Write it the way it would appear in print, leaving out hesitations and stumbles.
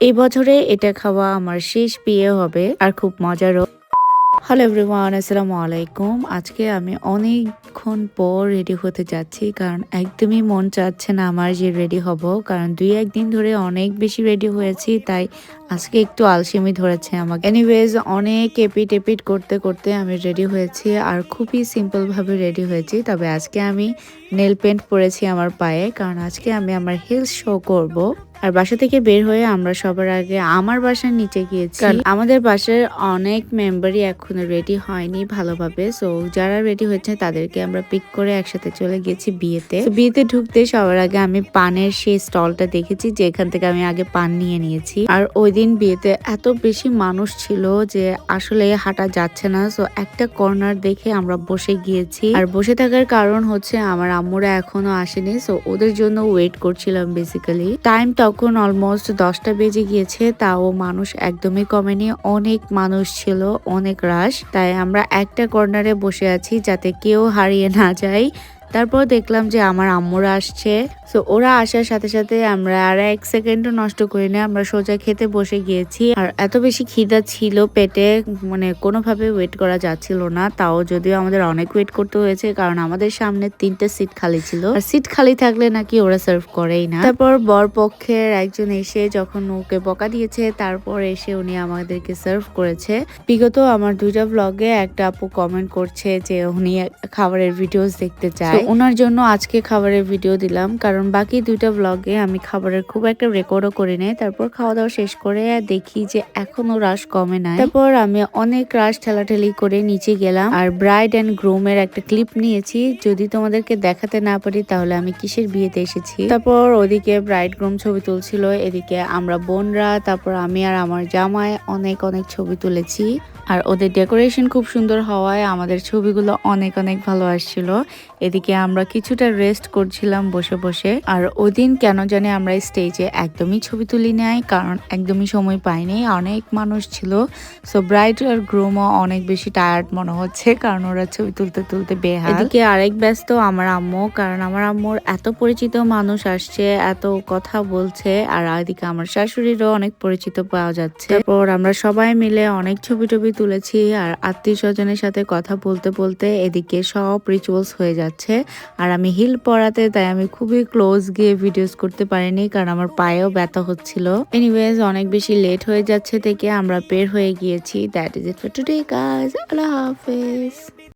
এই বছরে এটা খাওয়া আমার শেষ বিয়ে হবে আর খুব মজারও। হ্যালো এভরিওয়ান, আসসালামু আলাইকুম। আজকে আমি অনেকক্ষণ পর রেডি হতে যাচ্ছি, কারণ একদমই মন চাচ্ছে না আমার যে রেডি হব, কারণ 2-1 দিন ধরে অনেক বেশি রেডি হয়েছি, তাই আজকে একটু আলসেমি ধরেছে আমাকে। এনিওয়েজ, অনেক এপিট এপিট করতে করতে আমি রেডি হয়েছি আর খুবই সিম্পলভাবে রেডি হয়েছি। তবে আজকে আমি নেল পেন্ট পরেছি আমার পায়ে, কারণ আজকে আমি আমার হিলস শো করব। আর বাসা থেকে বের হয়ে আমরা সবার আগে আমার বাসার নিচে গিয়েছি, কারণ আমাদের বাসার অনেক মেম্বারই এখনো রেডি হয়নি ভালোভাবে। সো যারা রেডি হয়েছে তাদেরকে আমরা পিক করে একসাথে চলে গেছি বিয়েতে। বিয়েতে ঢুকতে সবার আগে আমি পানের সেই স্টলটা দেখেছি, যেখান থেকে আমি আগে পান নিয়ে নিয়েছি। আর ওই দিন বিয়েতে এত বেশি মানুষ ছিল যে আসলে হাঁটা যাচ্ছে না। সো একটা কর্নার দেখে আমরা বসে গিয়েছি। আর বসে থাকার কারণ হচ্ছে আমার আম্মুরা এখনো আসেনি, সো ওদের জন্য ওয়েট করছিলাম বেসিক্যালি। টাইম তখন অলমোস্ট 10টা বেজে গিয়েছে, তাও মানুষ একদমই কমেনি। অনেক মানুষ ছিল, অনেক রাশ। তাই আমরা একটা কর্নারে বসে আছি যাতে কেউ হারিয়ে না যায়। তারপর দেখলাম যে আমার আম্মুরা আসছে। সো ওরা আসার সাথে সাথে আমরা আর 1 সেকেন্ডও নষ্ট করি না, আমরা সোজা খেতে বসে গিয়েছি। আর এত বেশি খিদা ছিল পেটে, মানে কোনোভাবে ওয়েট করা যাচ্ছিল না। তাও যদিও আমাদের অনেক ওয়েট করতে হয়েছে, কারণ আমাদের সামনে 3টে সিট খালি ছিল, আর সিট খালি থাকলে নাকি ওরা সার্ভ করেই না। তারপর বর পক্ষের একজন এসে যখন ওকে বকা দিয়েছে, তারপর এসে উনি আমাদেরকে সার্ভ করেছে। বিগত আমার 2টা ব্লগে একটা আপু কমেন্ট করছে যে উনি খাবারের ভিডিওস দেখতে চায়, ওনার জন্য আজকে খাবারের ভিডিও দিলাম, কারণ বাকি 2টা ব্লগে আমি খাবারের খুব একটা রেকর্ডও করি নাই। তারপর খাওয়া দাওয়া শেষ করে দেখি যে এখনো রাশ কমে নাই। তারপর আমি অনেক রাশ ঠেলাঠেলি করে নিচে গেলাম আর ব্রাইড এন্ড গ্রুমের একটা ক্লিপ নিয়েছি। যদি তোমাদেরকে দেখাতে না পারি তাহলে আমি কিসের বিয়েতে এসেছি। তারপর ওদিকে ব্রাইড গ্রুম ছবি তুলছিল, এদিকে আমরা বোনরা, তারপর আমি আর আমার জামাই অনেক অনেক ছবি তুলেছি। আর ওদের ডেকোরেশন খুব সুন্দর হওয়ায় আমাদের ছবিগুলো অনেক অনেক ভালো আসছিল। এদিকে আমরা কিছুটা রেস্ট করছিলাম বসে বসে। আর ওই দিন কেন জানি আমরা স্টেজে একদমই ছবি তুলি নাই, কারণ একদমই সময় পাইনি, অনেক মানুষ ছিল। সো ব্রাইড আর গ্রুমও অনেক বেশি টায়ার্ড মনে হচ্ছে, কারণ ওরা ছবি তুলতে তুলতে বেহাল। এদিকে আরেক ব্যস্ত আমার আম্মু, কারণ আমার আম্মুর এত পরিচিত মানুষ আসছে, এত কথা বলছে। আর এদিকে আমার শাশুড়িরও অনেক পরিচিত পাওয়া যাচ্ছে। তারপর আমরা সবাই মিলে অনেক ছবি টবি তুলেছি, আর আত্মীয় স্বজনের সাথে কথা বলতে বলতে এদিকে সব রিচুয়ালস হয়ে যাচ্ছে। আর আমি হিল পরাতে, তাই আমি খুবই ক্লোজ গিয়ে ভিডিওস করতে পারিনি, কারণ আমার পায়েও ব্যথা হচ্ছিল। এনিওয়েজ, অনেক বেশি লেট হয়ে যাচ্ছে থেকে আমরা বের হয়ে গিয়েছি। That is it for today guys. আল্লাহ হাফেজ।